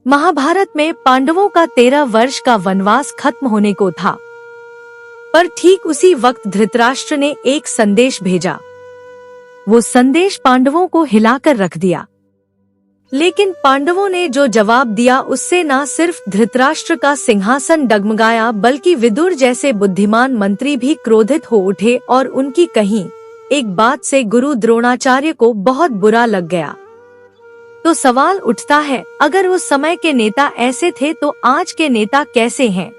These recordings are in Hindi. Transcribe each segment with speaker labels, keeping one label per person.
Speaker 1: महाभारत में पांडवों का 13 वर्ष का वनवास खत्म होने को था, पर ठीक उसी वक्त धृतराष्ट्र ने एक संदेश भेजा। वो संदेश पांडवों को हिलाकर रख दिया। लेकिन पांडवों ने जो जवाब दिया उससे न सिर्फ धृतराष्ट्र का सिंहासन डगमगाया, बल्कि विदुर जैसे बुद्धिमान मंत्री भी क्रोधित हो उठे और उनकी कही एक बात से गुरु द्रोणाचार्य को बहुत बुरा लग गया। तो सवाल उठता है, अगर उस समय के नेता ऐसे थे तो आज के नेता कैसे हैं?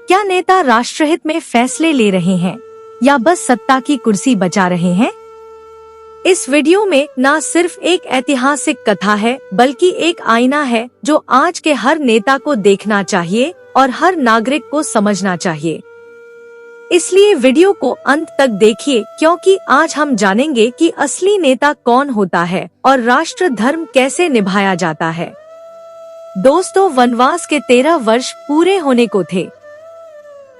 Speaker 1: क्या नेता राष्ट्रहित में फैसले ले रहे हैं या बस सत्ता की कुर्सी बचा रहे हैं? इस वीडियो में न सिर्फ एक ऐतिहासिक कथा है, बल्कि एक आईना है जो आज के हर नेता को देखना चाहिए और हर नागरिक को समझना चाहिए। इसलिए वीडियो को अंत तक देखिए, क्योंकि आज हम जानेंगे कि असली नेता कौन होता है और राष्ट्र धर्म कैसे निभाया जाता है। दोस्तों, वनवास के 13 वर्ष पूरे होने को थे।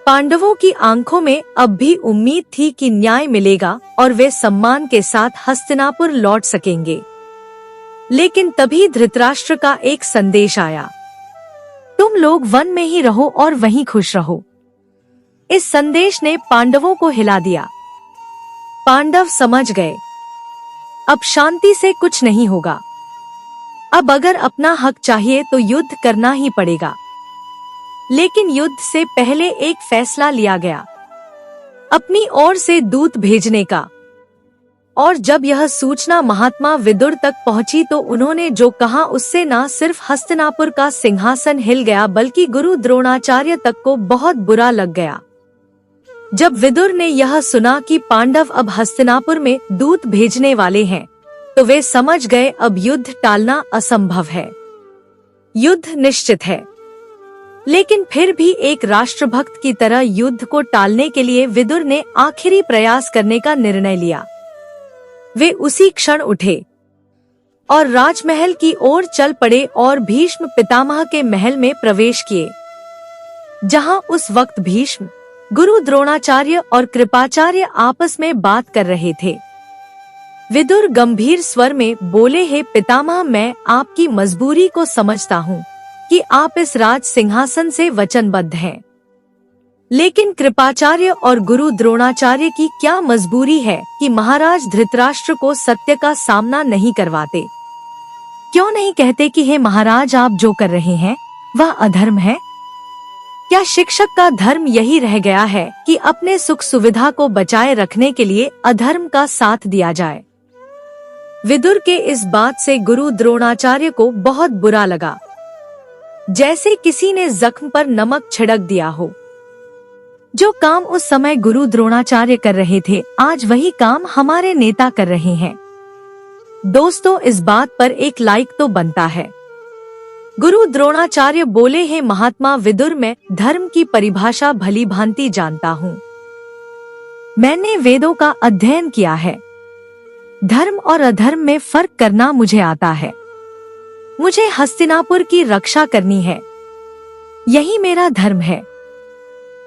Speaker 1: पांडवों की आंखों में अब भी उम्मीद थी कि न्याय मिलेगा और वे सम्मान के साथ हस्तिनापुर लौट सकेंगे। लेकिन तभी धृतराष्ट्र का एक संदेश आया, तुम लोग वन में ही रहो और वहीं खुश रहो। इस संदेश ने पांडवों को हिला दिया। पांडव समझ गए, अब शांति से कुछ नहीं होगा। अब अगर अपना हक चाहिए तो युद्ध करना ही पड़ेगा। लेकिन युद्ध से पहले एक फैसला लिया गया, अपनी ओर से दूत भेजने का। और जब यह सूचना महात्मा विदुर तक पहुंची तो उन्होंने जो कहा उससे न सिर्फ हस्तिनापुर का सिंहासन हिल गया, बल्कि गुरु द्रोणाचार्य तक को बहुत बुरा लग गया। जब विदुर ने यह सुना कि पांडव अब हस्तिनापुर में दूत भेजने वाले हैं, तो वे समझ गए अब युद्ध टालना असंभव है, युद्ध निश्चित है। लेकिन फिर भी एक राष्ट्रभक्त की तरह युद्ध को टालने के लिए विदुर ने आखिरी प्रयास करने का निर्णय लिया। वे उसी क्षण उठे और राजमहल की ओर चल पड़े और भीष्म पितामह के महल में प्रवेश किए, जहां उस वक्त भीष्म, गुरु द्रोणाचार्य और कृपाचार्य आपस में बात कर रहे थे। विदुर गंभीर स्वर में बोले, हे पितामह, मैं आपकी मजबूरी को समझता हूँ कि आप इस राज सिंहासन से वचनबद्ध हैं। लेकिन कृपाचार्य और गुरु द्रोणाचार्य की क्या मजबूरी है कि महाराज धृतराष्ट्र को सत्य का सामना नहीं करवाते? क्यों नहीं कहते कि हे महाराज, आप जो कर रहे हैं वह अधर्म है? क्या शिक्षक का धर्म यही रह गया है कि अपने सुख सुविधा को बचाए रखने के लिए अधर्म का साथ दिया जाए? विदुर के इस बात से गुरु द्रोणाचार्य को बहुत बुरा लगा, जैसे किसी ने जख्म पर नमक छिड़क दिया हो। जो काम उस समय गुरु द्रोणाचार्य कर रहे थे, आज वही काम हमारे नेता कर रहे हैं। दोस्तों, इस बात पर एक लाइक तो बनता है। गुरु द्रोणाचार्य बोले, हैं महात्मा विदुर, मैं धर्म की परिभाषा भली भांति जानता हूँ। मैंने वेदों का अध्ययन किया है। धर्म और अधर्म में फर्क करना मुझे आता है। मुझे हस्तिनापुर की रक्षा करनी है, यही मेरा धर्म है।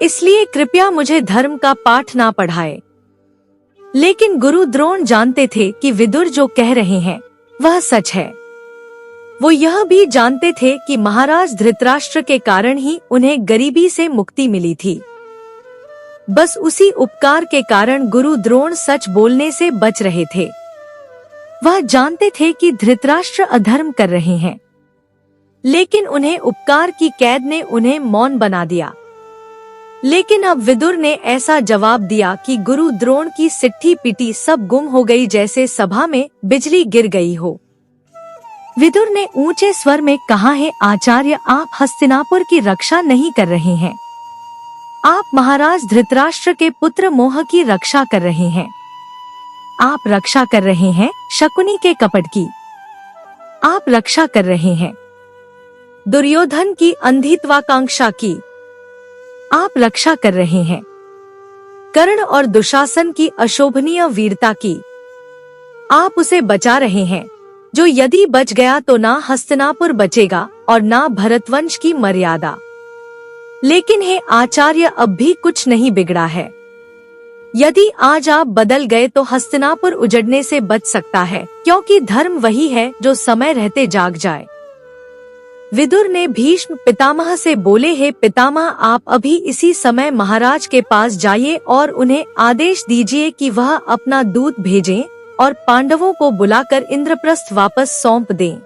Speaker 1: इसलिए कृपया मुझे धर्म का पाठ ना पढ़ाए। लेकिन गुरु द्रोण जानते थे कि विदुर जो कह रहे हैं वह सच है। वो यह भी जानते थे कि महाराज धृतराष्ट्र के कारण ही उन्हें गरीबी से मुक्ति मिली थी। बस उसी उपकार के कारण गुरु द्रोण सच बोलने से बच रहे थे। वह जानते थे कि धृतराष्ट्र अधर्म कर रहे हैं, लेकिन उन्हें उपकार की कैद ने उन्हें मौन बना दिया। लेकिन अब विदुर ने ऐसा जवाब दिया कि गुरु द्रोण की सिट्ठी पिटी सब गुम हो गई, जैसे सभा में बिजली गिर गई हो। विदुर ने ऊंचे स्वर में कहा, है आचार्य, आप हस्तिनापुर की रक्षा नहीं कर रहे हैं। आप महाराज धृतराष्ट्र के पुत्र मोह की रक्षा कर रहे हैं। आप रक्षा कर रहे हैं शकुनी के कपट की। आप रक्षा कर रहे हैं दुर्योधन की अंधित्वाकांक्षा की। आप रक्षा कर रहे हैं कर्ण और दुशासन की अशोभनीय वीरता की। आप उसे बचा रहे हैं जो यदि बच गया तो ना हस्तिनापुर बचेगा और ना भरतवंश की मर्यादा। लेकिन हे आचार्य, अब भी कुछ नहीं बिगड़ा है। यदि आज आप बदल गए तो हस्तिनापुर उजड़ने से बच सकता है, क्योंकि धर्म वही है जो समय रहते जाग जाए। विदुर ने भीष्म पितामह से बोले, हे पितामह, आप अभी इसी समय महाराज के पास जाइए और उन्हें आदेश दीजिए कि वह अपना दूत भेजें और पांडवों को बुलाकर इंद्रप्रस्थ वापस सौंप दें।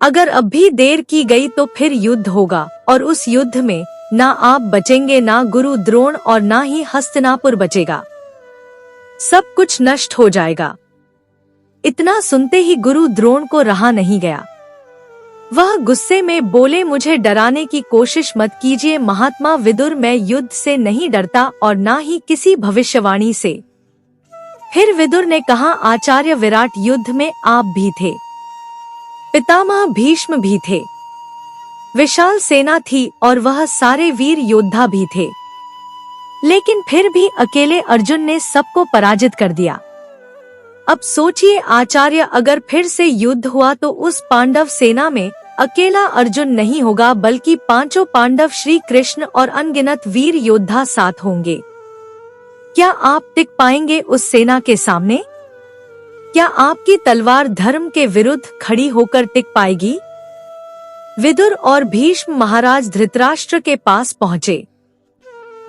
Speaker 1: अगर अब भी देर की गई तो फिर युद्ध होगा और उस युद्ध में ना आप बचेंगे, ना गुरु द्रोण और ना ही हस्तिनापुर बचेगा। सब कुछ नष्ट हो जाएगा। इतना सुनते ही गुरु द्रोण को रहा नहीं गया। वह गुस्से में बोले, मुझे डराने की कोशिश मत कीजिए महात्मा विदुर, मैं युद्ध से नहीं डरता और ना ही किसी भविष्यवाणी से। फिर विदुर ने कहा, आचार्य विराट, युद्ध में आप भी थे, पितामह भीष्म भी थे, विशाल सेना थी और वह सारे वीर योद्धा भी थे, लेकिन फिर भी अकेले अर्जुन ने सबको पराजित कर दिया। अब सोचिए आचार्य, अगर फिर से युद्ध हुआ तो उस पांडव सेना में अकेला अर्जुन नहीं होगा, बल्कि पांचों पांडव, श्री कृष्ण और अनगिनत वीर योद्धा साथ होंगे। क्या आप टिक पाएंगे उस सेना के सामने? क्या आपकी तलवार धर्म के विरुद्ध खड़ी होकर टिक पाएगी? विदुर और भीष्म महाराज धृतराष्ट्र के पास पहुँचे।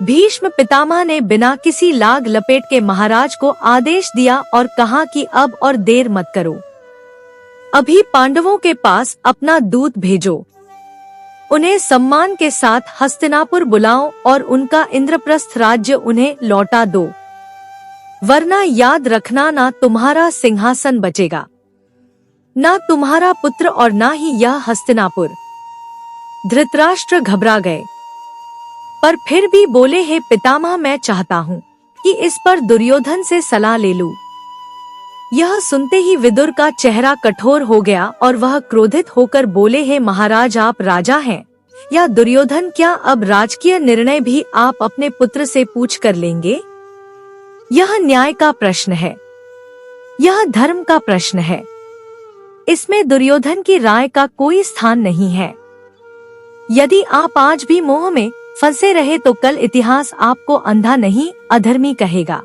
Speaker 1: भीष्म पितामह ने बिना किसी लाग लपेट के महाराज को आदेश दिया और कहा कि अब और देर मत करो, अभी पांडवों के पास अपना दूत भेजो, उन्हें सम्मान के साथ हस्तिनापुर बुलाओ और उनका इंद्रप्रस्थ राज्य उन्हें लौटा दो, वरना याद रखना, ना तुम्हारा सिंहासन बचेगा, ना तुम्हारा पुत्र और ना ही यह हस्तिनापुर। धृतराष्ट्र घबरा गए, पर फिर भी बोले, हे पितामह, मैं चाहता हूँ कि इस पर दुर्योधन से सलाह ले लूं। यह सुनते ही विदुर का चेहरा कठोर हो गया और वह क्रोधित होकर बोले, हे महाराज, आप राजा हैं या दुर्योधन, क्या अब राजकीय निर्णय भी आप अपने पुत्र से पूछ कर लेंगे? यह न्याय का प्रश्न है, यह धर्म का प्रश्न है, इसमें दुर्योधन की राय का कोई स्थान नहीं है। यदि आप आज भी मोह में फंसे रहे तो कल इतिहास आपको अंधा नहीं अधर्मी कहेगा।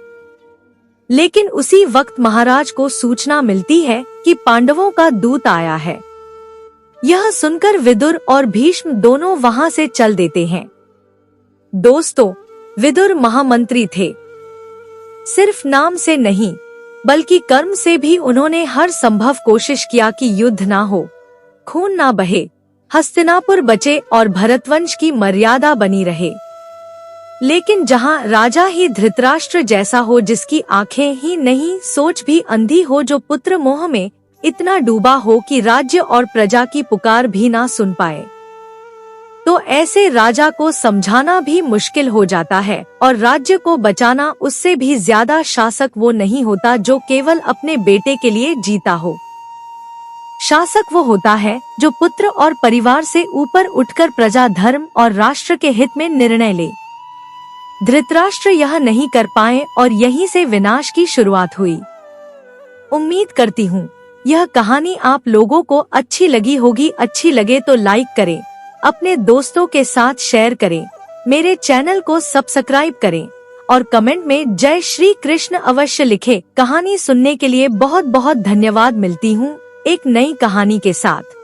Speaker 1: लेकिन उसी वक्त महाराज को सूचना मिलती है कि पांडवों का दूत आया है। यह सुनकर विदुर और भीष्म दोनों वहां से चल देते हैं। दोस्तों, विदुर महामंत्री थे। सिर्फ नाम से नहीं बल्कि कर्म से भी उन्होंने हर संभव कोशिश किया कि युद्ध ना हो, खून ना बहे, हस्तिनापुर बचे और भरतवंश की मर्यादा बनी रहे। लेकिन जहां राजा ही धृतराष्ट्र जैसा हो, जिसकी आंखें ही नहीं सोच भी अंधी हो, जो पुत्र मोह में इतना डूबा हो कि राज्य और प्रजा की पुकार भी ना सुन पाए, तो ऐसे राजा को समझाना भी मुश्किल हो जाता है और राज्य को बचाना उससे भी ज्यादा शासक वो नहीं होता जो केवल अपने बेटे के लिए जीता हो। शासक वो होता है जो पुत्र और परिवार से ऊपर उठकर प्रजा, धर्म और राष्ट्र के हित में निर्णय ले। धृतराष्ट्र यह नहीं कर पाए और यहीं से विनाश की शुरुआत हुई। उम्मीद करती हूँ यह कहानी आप लोगों को अच्छी लगी होगी। अच्छी लगे तो लाइक करें, अपने दोस्तों के साथ शेयर करें, मेरे चैनल को सब्सक्राइब करें और कमेंट में जय श्री कृष्ण अवश्य लिखें। कहानी सुनने के लिए बहुत बहुत धन्यवाद। मिलती हूँ एक नई कहानी के साथ।